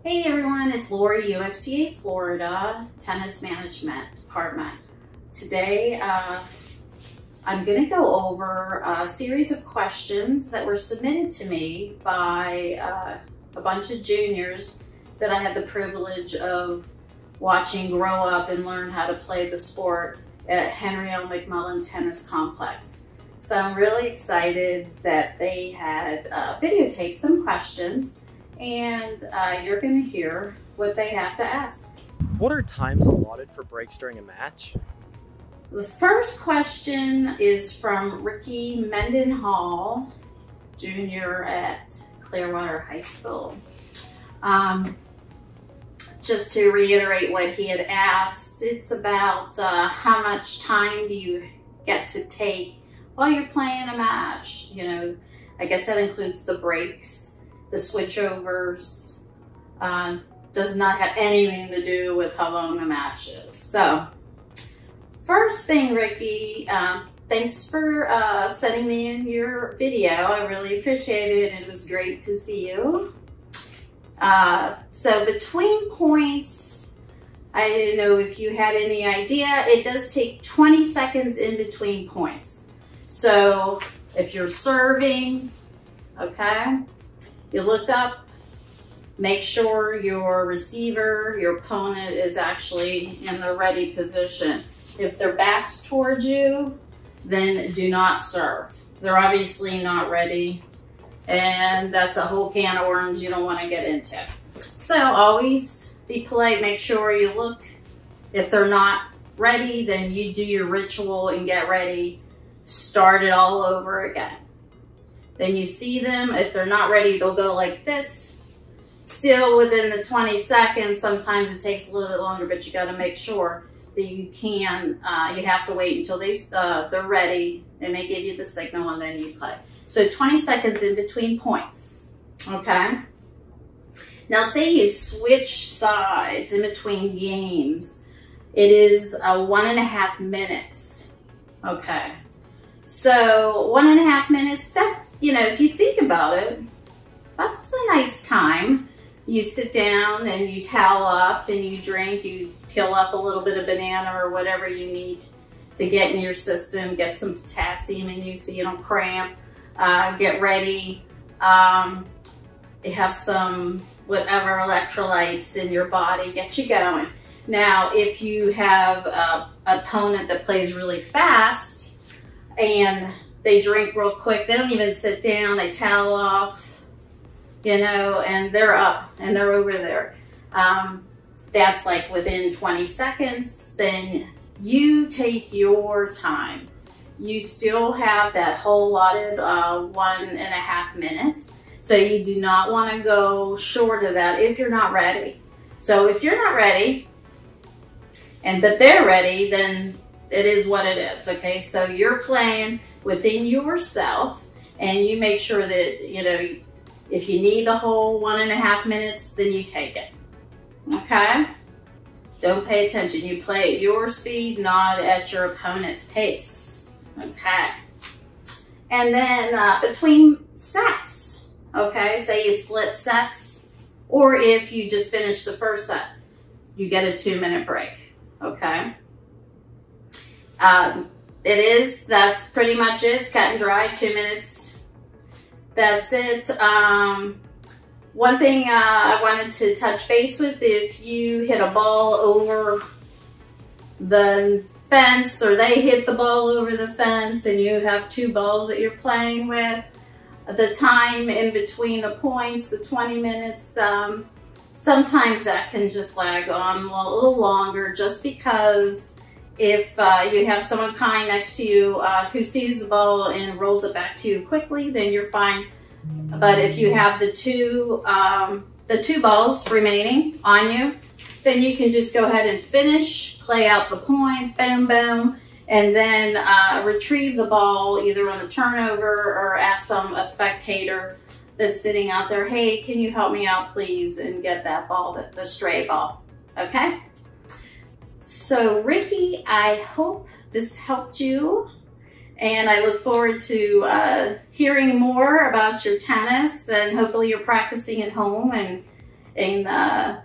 Hey everyone, it's Lori, USTA Florida Tennis Management Department. Today I'm going to go over a series of questions that were submitted to me by a bunch of juniors that I had the privilege of watching grow up and learn how to play the sport at Henry L. McMullen Tennis Complex. So I'm really excited that they had videotaped some questions, and you're going to hear what they have to ask. What are times allotted for breaks during a match? So the first question is from Ricky Mendenhall, junior at Clearwater High School. Just to reiterate what he had asked, it's about how much time do you get to take while you're playing a match. You know, I guess that includes the breaks, the switchovers. Does not have anything to do with how long the match is. So, first thing, Ricky, thanks for sending me in your video. I really appreciate it. It was great to see you. So between points, I didn't know if you had any idea, it does take 20 seconds in between points. So if you're serving, okay, you look up, make sure your receiver, your opponent is actually in the ready position. If their back's towards you, then do not serve. They're obviously not ready, and that's a whole can of worms you don't want to get into. So always be polite, make sure you look. If they're not ready, then you do your ritual and get ready. Start it all over again. Then you see them. If they're not ready, they'll go like this. Still within the 20 seconds. Sometimes it takes a little bit longer, but you got to make sure that you can. You have to wait until they're ready and they give you the signal, and then you play. So 20 seconds in between points. Okay. Now say you switch sides in between games. It is 1.5 minutes. Okay. So 1.5 minutes, that, you know, if you think about it, that's a nice time. You sit down and you towel up and you drink, you peel up a little bit of banana or whatever you need to get in your system, get some potassium in you so you don't cramp, get ready. You have some whatever electrolytes in your body, get you going. Now, if you have an opponent that plays really fast, and they drink real quick, they don't even sit down, they towel off, you know, and they're up and they're over there. That's like within 20 seconds, then you take your time. You still have that whole allotted 1.5 minutes. So you do not want to go short of that if you're not ready. So if you're not ready, but they're ready, then it is what it is, okay? So you're playing within yourself, and you make sure that, you know, if you need the whole 1.5 minutes, then you take it, okay? Don't pay attention. You play at your speed, not at your opponent's pace, okay? And then between sets, okay? Say you split sets, or if you just finished the first set, you get a 2-minute break, okay? That's pretty much it. It's cut and dry, 2 minutes. That's it. One thing I wanted to touch base with, if you hit a ball over the fence, or they hit the ball over the fence, and you have 2 balls that you're playing with, the time in between the points, the 20 minutes, sometimes that can just lag on a little longer, just because if you have someone kind next to you who sees the ball and rolls it back to you quickly, then you're fine. But if you have the two balls remaining on you, then you can just go ahead and finish, play out the point, boom, boom, and then retrieve the ball either on the turnover or ask a spectator that's sitting out there, hey, can you help me out, please, and get that ball, the stray ball, okay? So Ricky, I hope this helped you, and I look forward to hearing more about your tennis, and hopefully you're practicing at home and and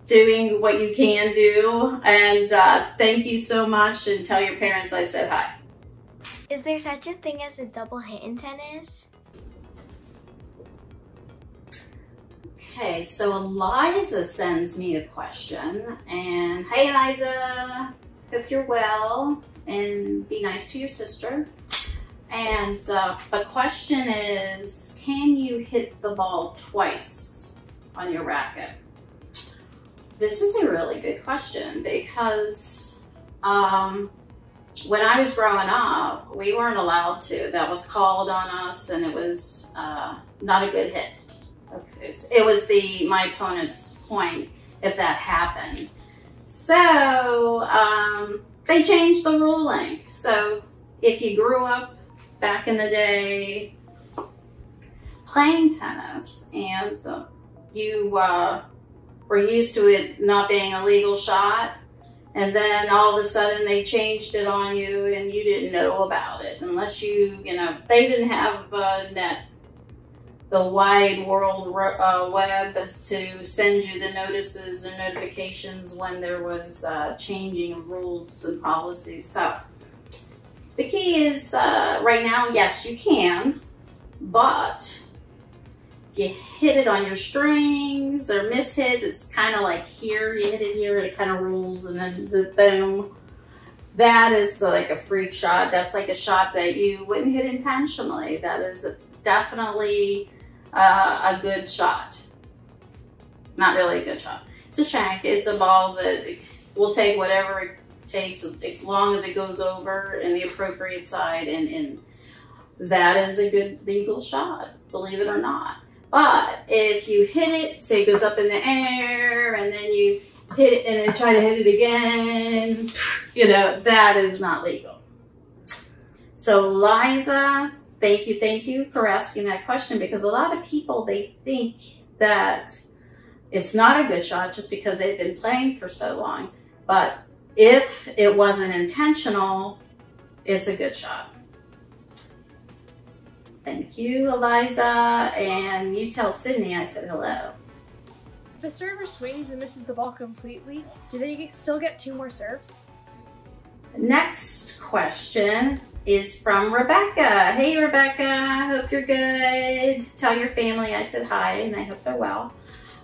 doing what you can do. And thank you so much, and tell your parents I said hi. Is there such a thing as a double hit in tennis? Okay, so Eliza sends me a question, and hey Eliza, hope you're well and be nice to your sister. And the question is, can you hit the ball twice on your racket? This is a really good question because when I was growing up, we weren't allowed to. That was called on us, and it was not a good hit. Okay. It was my opponent's point if that happened. So they changed the ruling. So if you grew up back in the day playing tennis and you were used to it not being a legal shot, and then all of a sudden they changed it on you and you didn't know about it unless you know, they didn't have the wide world web to send you the notices and notifications when there was changing of rules and policies. So the key is right now, yes, you can, but if you hit it on your strings or miss hit, it's kind of like here, you hit it here, and it kind of rolls, and then boom. That is like a freak shot. That's like a shot that you wouldn't hit intentionally. That is definitely a good shot. Not really a good shot. It's a shank. It's a ball that will take whatever it takes as long as it goes over in the appropriate side, and that is a good legal shot, believe it or not. But if you hit it, say it goes up in the air, and then you hit it and then try to hit it again, you know, that is not legal. So Liza, thank you for asking that question, because a lot of people, they think that it's not a good shot just because they've been playing for so long. But if it wasn't intentional, it's a good shot. Thank you, Eliza, and you tell Sydney I said hello. If a server swings and misses the ball completely, do they still get 2 more serves? Next question is from Rebecca. Hey, Rebecca, hope you're good. Tell your family I said hi, and I hope they're well.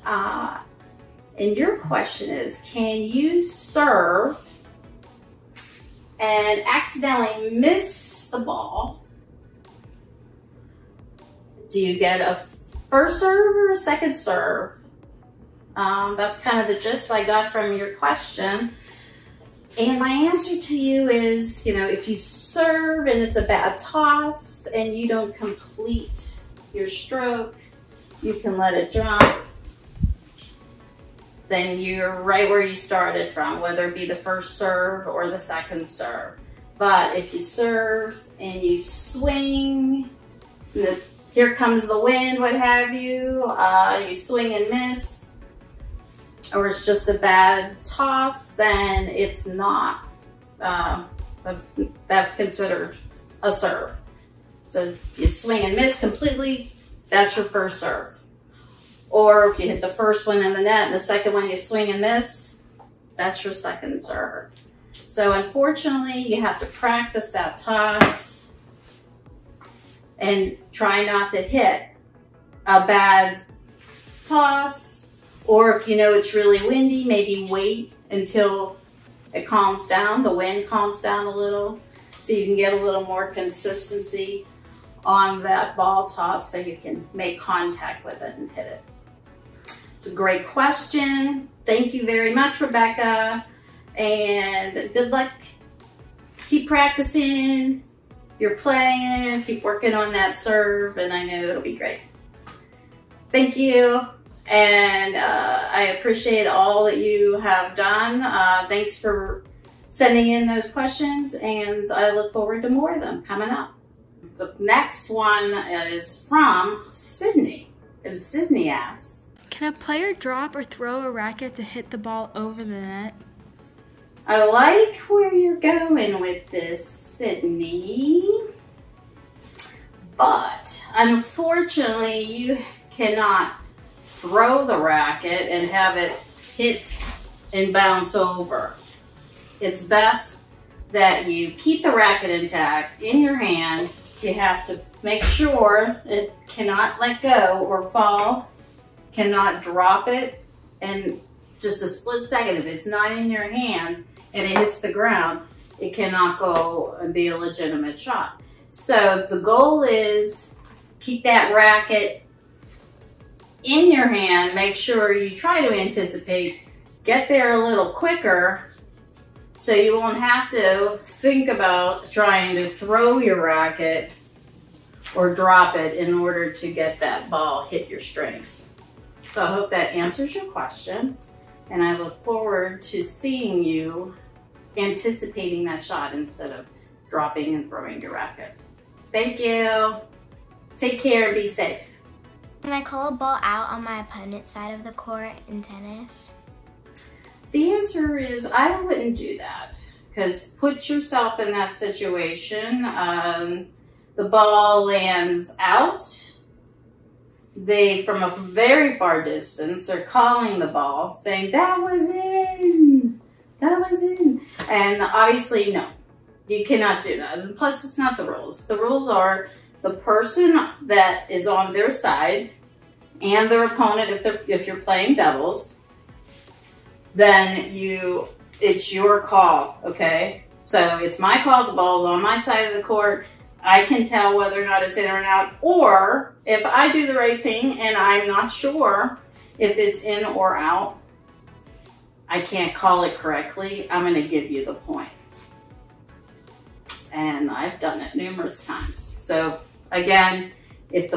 And your question is, can you serve and accidentally miss the ball? Do you get a first serve or a second serve? That's kind of the gist I got from your question. And my answer to you is, you know, if you serve and it's a bad toss and you don't complete your stroke, you can let it drop. Then you're right where you started from, whether it be the first serve or the second serve. But if you serve and you swing, here comes the wind, what have you, you swing and miss, or it's just a bad toss, then it's not, that's considered a serve. So if you swing and miss completely, that's your first serve. Or if you hit the first one in the net and the second one you swing and miss, that's your second serve. So unfortunately, you have to practice that toss and try not to hit a bad toss. Or if you know it's really windy, maybe wait until it calms down, the wind calms down a little, so you can get a little more consistency on that ball toss so you can make contact with it and hit it. It's a great question. Thank you very much, Rebecca, and good luck. Keep practicing, you're playing, keep working on that serve, and I know it'll be great. Thank you, and I appreciate all that you have done. Thanks for sending in those questions, and I look forward to more of them coming up. The next one is from Sydney, and Sydney asks, can a player drop or throw a racket to hit the ball over the net? I like where you're going with this, Sydney, but unfortunately you cannot throw the racket and have it hit and bounce over. It's best that you keep the racket intact in your hand. You have to make sure it cannot let go or fall, cannot drop it, and just a split second, if it's not in your hands and it hits the ground, it cannot go and be a legitimate shot. So the goal is keep that racket in your hand. Make sure you try to anticipate, get there a little quicker so you won't have to think about trying to throw your racket or drop it in order to get that ball hit your strings. So I hope that answers your question, and I look forward to seeing you anticipating that shot instead of dropping and throwing your racket. Thank you. Take care and be safe. Can I call a ball out on my opponent's side of the court in tennis? The answer is I wouldn't do that, because put yourself in that situation. The ball lands out. They, from a very far distance, are calling the ball, saying, that was in, that was in. And obviously, no, you cannot do that. And plus, it's not the rules. The rules are the person that is on their side and their opponent, if you're playing doubles, then it's your call, okay? So it's my call, the ball's on my side of the court. I can tell whether or not it's in or out, or if I do the right thing and I'm not sure if it's in or out, I can't call it correctly, I'm gonna give you the point. And I've done it numerous times. So again, if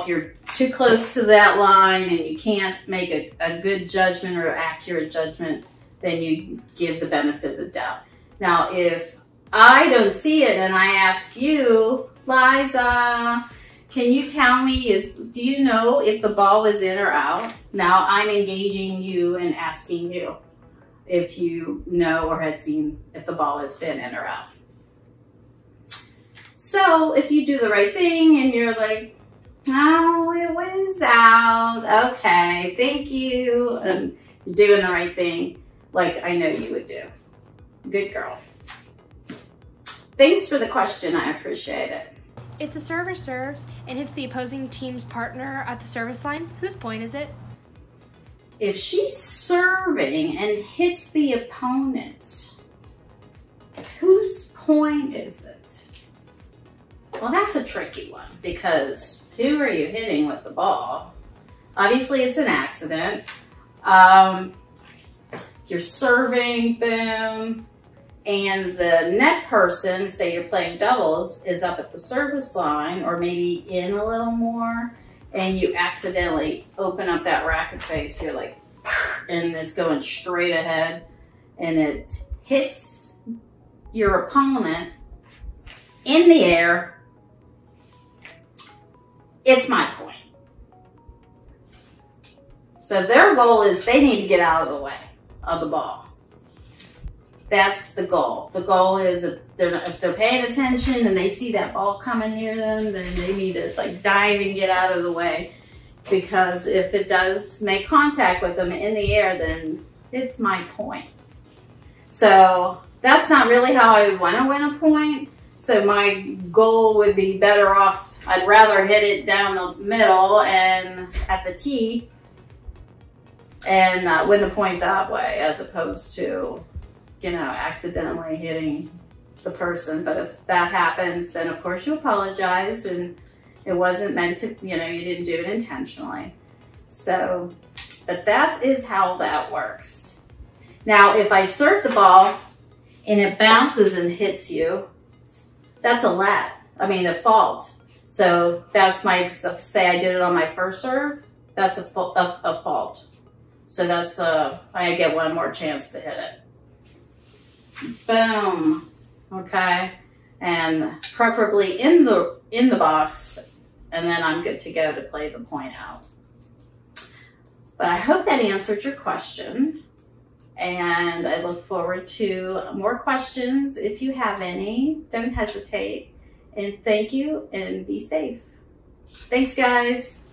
you're too close to that line and you can't make a good judgment or accurate judgment, then you give the benefit of the doubt. Now, if I don't see it and I ask you, Liza, can you tell me, do you know if the ball is in or out? Now I'm engaging you and asking you if you know or had seen if the ball has been in or out. So if you do the right thing and you're like, oh, it was out. Okay, thank you. And you're doing the right thing like I know you would do. Good girl. Thanks for the question. I appreciate it. If the server serves and hits the opposing team's partner at the service line, whose point is it? If she's serving and hits the opponent, whose point is it? Well, that's a tricky one, because who are you hitting with the ball? Obviously, it's an accident. You're serving, boom, and the net person, say you're playing doubles, is up at the service line or maybe in a little more, and you accidentally open up that racket face. You're like, and it's going straight ahead, and it hits your opponent in the air. It's my point. So their goal is they need to get out of the way of the ball. That's the goal. The goal is if they're paying attention and they see that ball coming near them, then they need to like dive and get out of the way. Because if it does make contact with them in the air, then it's my point. So that's not really how I would want to win a point. So my goal would be better off, I'd rather hit it down the middle and at the tee and win the point that way, as opposed to, accidentally hitting the person. But if that happens, then of course you apologize, and it wasn't meant to, you didn't do it intentionally. So, but that is how that works. Now, if I serve the ball and it bounces and hits you, that's a fault. So that's say I did it on my first serve, that's a fault. So that's, I get one more chance to hit it. Boom, okay? And preferably in the box, and then I'm good to go to play the point out. But I hope that answered your question, and I look forward to more questions. If you have any, don't hesitate. And thank you, and be safe. Thanks, guys.